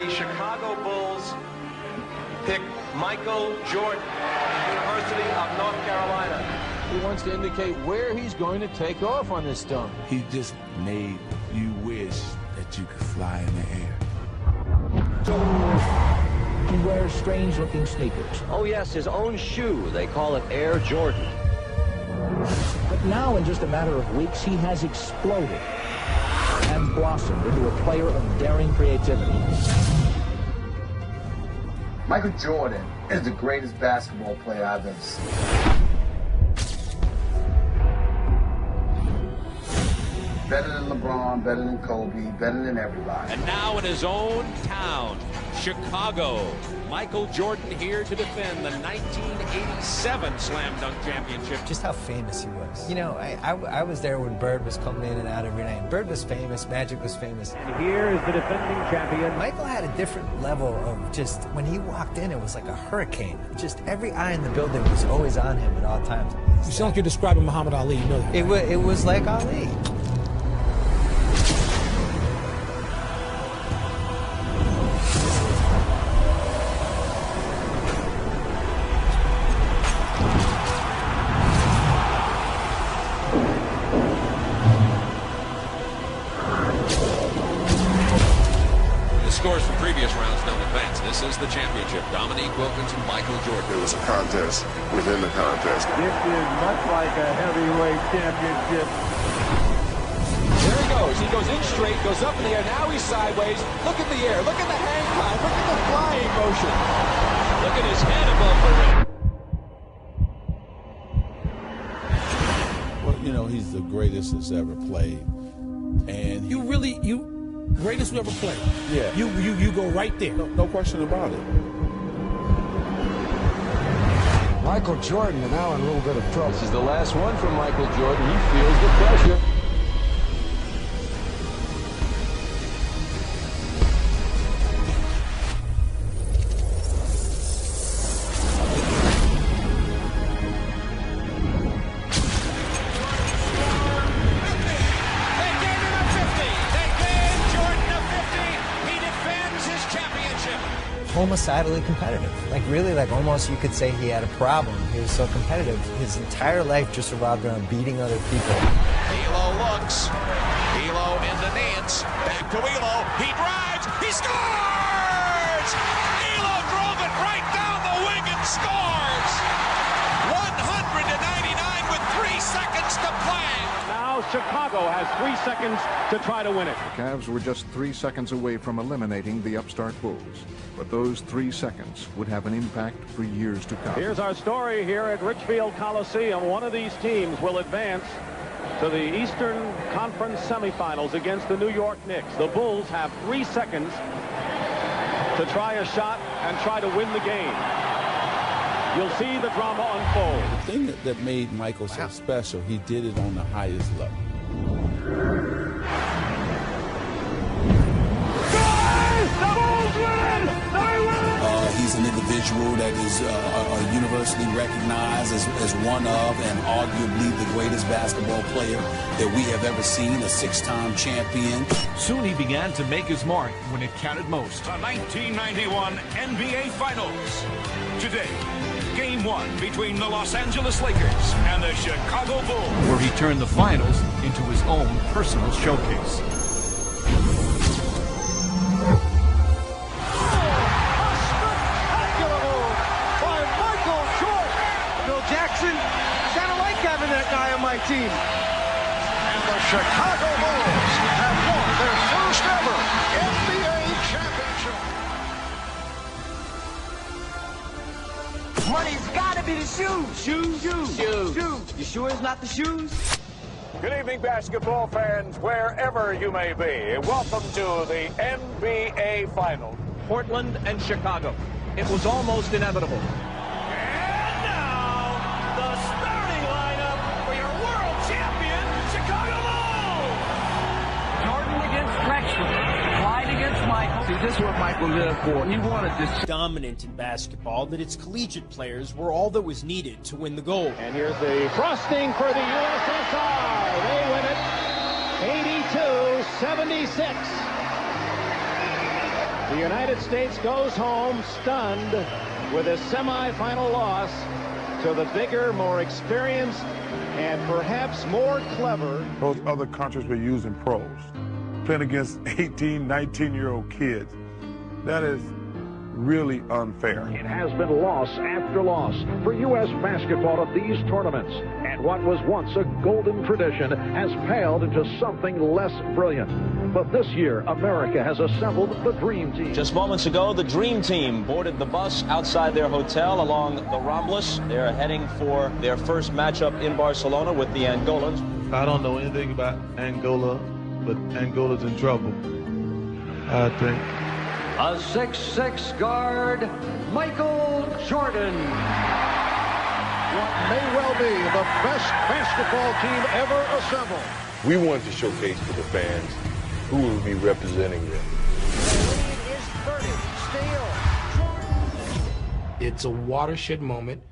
The Chicago Bulls pick Michael Jordan of the University of North Carolina. He wants to indicate where he's going to take off on this dunk. He just made you wish that you could fly in the air. He wears strange-looking sneakers. Oh, yes, his own shoe. They call it Air Jordan. But now, in just a matter of weeks, he has exploded and blossomed into a player of daring creativity. Michael Jordan is the greatest basketball player I've ever seen. Better than LeBron, better than Kobe, better than everybody. And now in his own town, Chicago, Michael Jordan here to defend the 1987 Slam Dunk Championship. Just how famous he was. You know, I was there when Bird was coming in and out every night. Bird was famous, Magic was famous. And here is the defending champion. Michael had a different level of just, when he walked in, it was like a hurricane. Just every eye in the building was always on him at all times. You sound like you're describing Muhammad Ali, you know that. It was like Ali. Scores from previous rounds don't advance. This is the championship. Dominique Wilkins and Michael Jordan. It was a contest within the contest. This is much like a heavyweight championship. There he goes. He goes in straight, goes up in the air. Now he's sideways. Look at the air. Look at the hang time. Look at the flying motion. Look at his head above the rim. Well, you know, he's the greatest that's ever played. And Greatest who ever played. Yeah. You go right there. No question about it. Michael Jordan is now in a little bit of trouble. This is the last one from Michael Jordan. He feels the pressure. Homicidally competitive. Like really, like almost you could say he had a problem. He was so competitive. His entire life just revolved around beating other people. Elo looks. Elo into Nance. Back to Elo. He drives. He scores! Elo drove it right down the wing and scores! 199 with 3 seconds to play. Now Chicago has 3 seconds to try to win it. The Cavs were just 3 seconds away from eliminating the upstart Bulls. But those 3 seconds would have an impact for years to come. Here's our story here at Richfield Coliseum. One of these teams will advance to the Eastern Conference semifinals against the New York Knicks. The Bulls have 3 seconds to try a shot and try to win the game. You'll see the drama unfold. The thing that made Michael so special, he did it on the highest level. He's an individual that is universally recognized as one of and arguably the greatest basketball player that we have ever seen, a 6-time champion. Soon he began to make his mark when it counted most. The 1991 NBA Finals. Today, Game 1 between the Los Angeles Lakers and the Chicago Bulls, where he turned the finals into his own personal showcase. Team. And the Chicago Bulls have won their first ever NBA championship. Money's gotta be the shoes. Shoes. You sure it's not the shoes? Good evening, basketball fans, wherever you may be. Welcome to the NBA Finals. Portland and Chicago. It was almost inevitable. See, this is what Michael lived for. He wanted this. Dominant in basketball that its collegiate players were all that was needed to win the gold. And here's the frosting for the USSR. They win it 82-76. The United States goes home stunned with a semifinal loss to the bigger, more experienced, and perhaps more clever. Those other countries were using pros, playing against 18, 19-year-old kids. That is really unfair. It has been loss after loss for U.S. basketball at these tournaments. And what was once a golden tradition has paled into something less brilliant. But this year, America has assembled the Dream Team. Just moments ago, the Dream Team boarded the bus outside their hotel along the Ramblas. They're heading for their first matchup in Barcelona with the Angolans. I don't know anything about Angola, but Angola's in trouble, I think. A 6'6" guard, Michael Jordan. What may well be the best basketball team ever assembled. We wanted to showcase to the fans who will be representing them. The lead is 30, steal. It's a watershed moment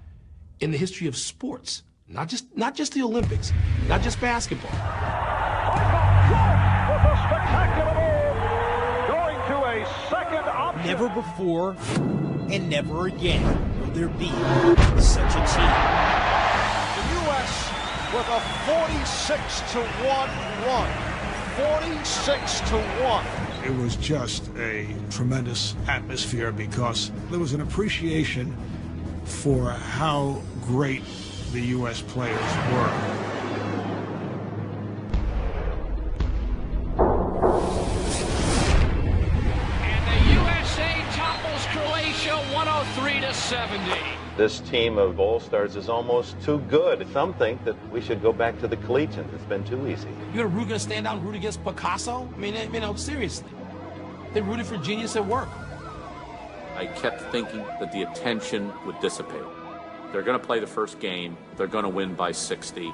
in the history of sports, not just the Olympics, not just basketball. With a spectacular move, going to a second option. Never before and never again will there be such a team. The U.S. with a 46-1 run. 46-1. It was just a tremendous atmosphere because there was an appreciation for how great the U.S. players were. Croatia 103-70. This team of All-Stars is almost too good. Some think that we should go back to the collegians. It's been too easy. You're going to stand out and root against Picasso? I mean, seriously. They rooted for genius at work. I kept thinking that the attention would dissipate. They're going to play the first game. They're going to win by 60.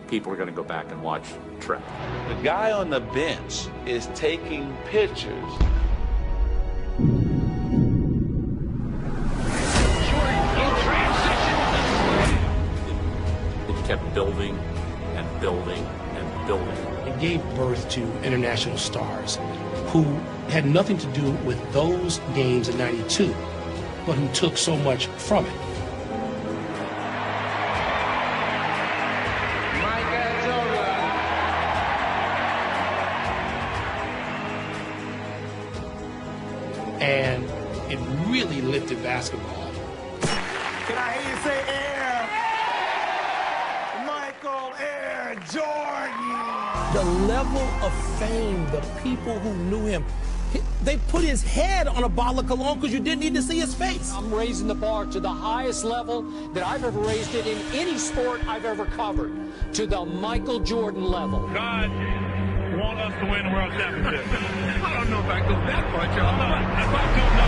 People are going to go back and watch Trip. The guy on the bench is taking pictures. It kept building and building and building. It gave birth to international stars who had nothing to do with those games in '92, but who took so much from it. And it really lifted basketball. Can I hear you say Air? Michael Air Jordan. The level of fame, the people who knew him, they put his head on a bottle of cologne because you didn't need to see his face. I'm raising the bar to the highest level that I've ever raised it in any sport I've ever covered, to the Michael Jordan level. God want us to win the World Championship. I don't know if I go that far, y'all. If I go no.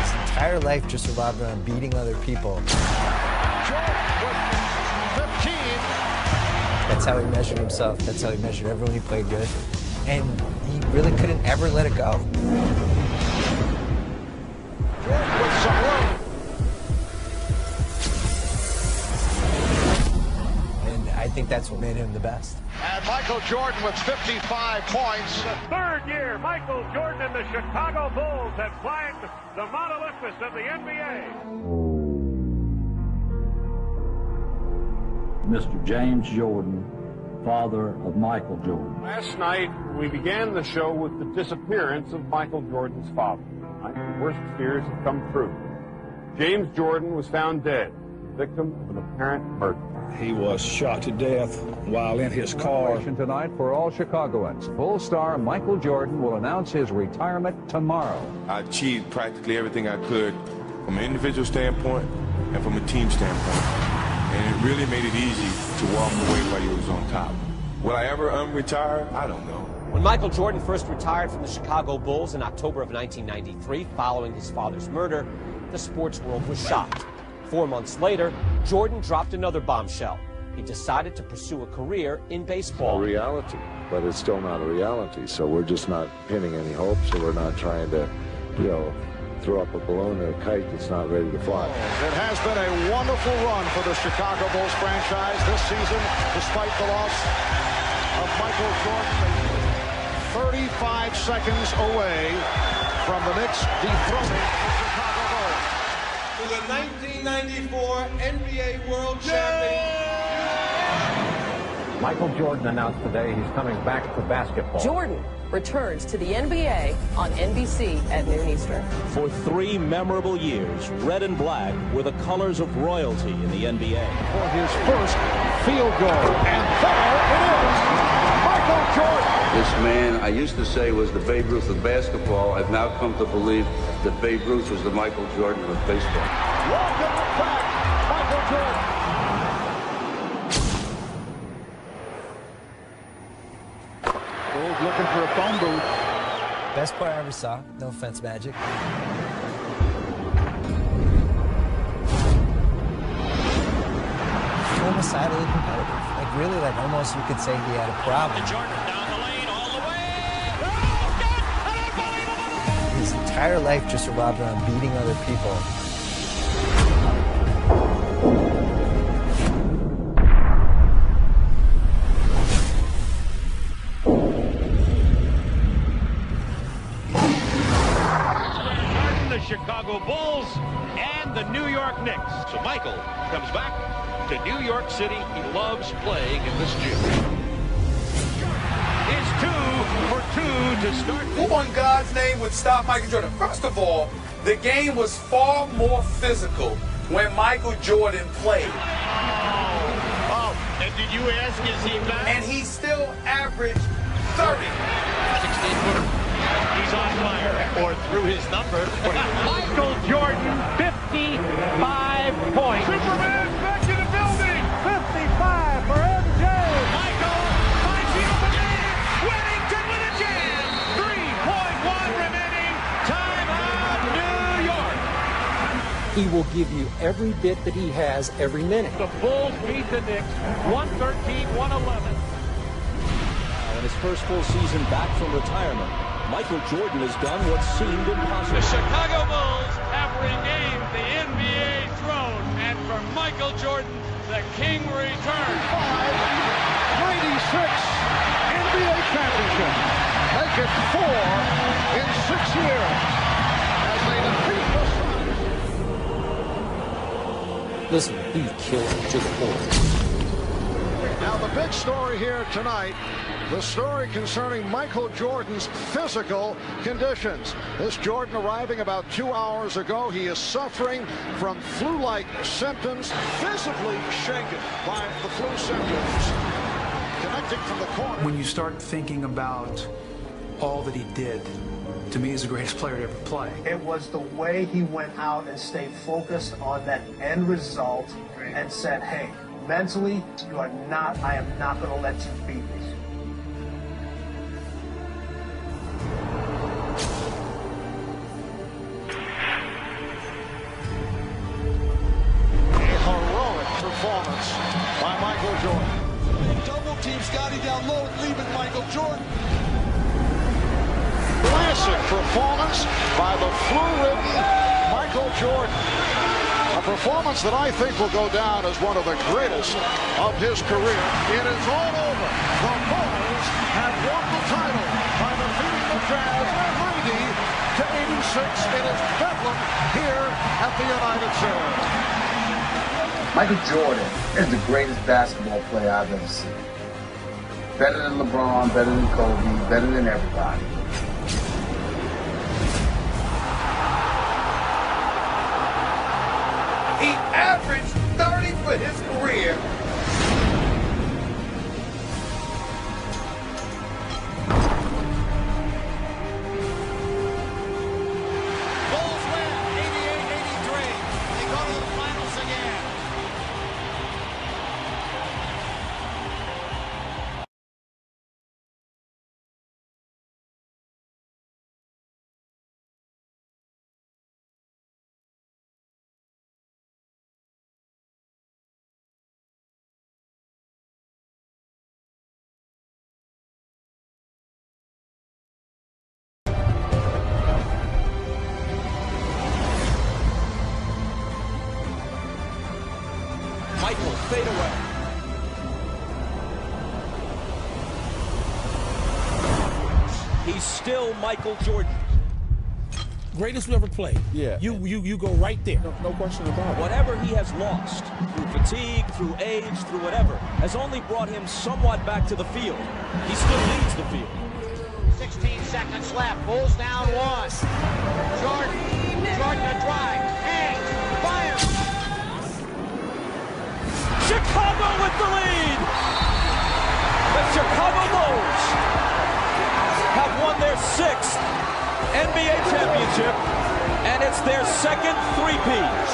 His entire life just revolved around beating other people. Jordan with 15. That's how he measured himself. That's how he measured everyone he played with. And he really couldn't ever let it go. Jordan with some room. I think that's what made him the best. And Michael Jordan with 55 points. The third year, Michael Jordan and the Chicago Bulls have climbed the Mount Olympus of the NBA. Mr. James Jordan, father of Michael Jordan. Last night, we began the show with the disappearance of Michael Jordan's father. The worst fears have come true. James Jordan was found dead, victim of an apparent murder. He was shot to death while in his car. Tonight for all Chicagoans. Bull star Michael Jordan will announce his retirement tomorrow. I achieved practically everything I could from an individual standpoint and from a team standpoint. And it really made it easy to walk away while you was on top. Will I ever retire? I don't know. When Michael Jordan first retired from the Chicago Bulls in October of 1993, following his father's murder, the sports world was shocked. 4 months later, Jordan dropped another bombshell. He decided to pursue a career in baseball. A reality, but it's still not a reality. So we're just not pinning any hopes, so we're not trying to, throw up a balloon or a kite that's not ready to fly. It has been a wonderful run for the Chicago Bulls franchise this season, despite the loss of Michael Jordan. 35 seconds away from the Knicks dethroning the Chicago Bulls. To the 1994 NBA World Champion. Michael Jordan announced today he's coming back to basketball. Jordan returns to the NBA on NBC at noon Eastern. For 3 memorable years, red and black were the colors of royalty in the NBA. For his first field goal, and there it is, Michael Jordan. This man, I used to say, was the Babe Ruth of basketball. I've now come to believe that Babe Ruth was the Michael Jordan of baseball. Welcome back, Michael Jordan. Bulls looking for a phone booth. Best player I ever saw. No offense, Magic. Homicidally competitive. Like really, like almost you could say he had a problem. Jordan down the lane all the way. His entire life just revolved around beating other people. Chicago Bulls and the New York Knicks. So Michael comes back to New York City. He loves playing in this gym. It's 2 for 2 to start. Who in God's name would stop Michael Jordan? First of all, the game was far more physical when Michael Jordan played. Oh, and did you ask, is he back? And he still averaged 30. 16-footer. He's on fire, or through his number. Michael Jordan, 55 points. Superman back in the building. 55 for MJ. Michael finds the open man. Whittington with a jam. 3.1 remaining. Timeout, New York. He will give you every bit that he has every minute. The Bulls beat the Knicks 113-111. In his first full season back from retirement, Michael Jordan has done what seemed impossible. The Chicago Bulls have regained the NBA throne, and for Michael Jordan, the king returns. 96 NBA championship. Make it 4 in 6 years as they defeat the Suns. Listen, he killed him to the core. Now the big story here tonight, the story concerning Michael Jordan's physical conditions. This Jordan arriving about 2 hours ago. He is suffering from flu-like symptoms, visibly shaken by the flu symptoms. Connecting from the corner. When you start thinking about all that he did, to me, he's the greatest player to ever play. It was the way he went out and stayed focused on that end result and said, hey, mentally, I am not going to let you beat me. Performance by Michael Jordan. Double team Scotty down low, leaving Michael Jordan. Classic performance by the flu-ridden Michael Jordan. A performance that I think will go down as one of the greatest of his career. It is all over. The Bulls have won the title by defeating the Jazz 90-86. It is Bedlam here at the United Center. Michael Jordan is the greatest basketball player I've ever seen. Better than LeBron, better than Kobe, better than everybody. He averaged 30 for his career. Michael, fade away. He's still Michael Jordan. Greatest we ever played. Yeah. You go right there. No question about it. Whatever he has lost, through fatigue, through age, through whatever, has only brought him somewhat back to the field. He still leads the field. 16 seconds left. Bulls down one. Jordan to drive. Hangs. Fires. Chicago with the lead. The Chicago Bulls have won their 6th NBA championship, and it's their second three-peat.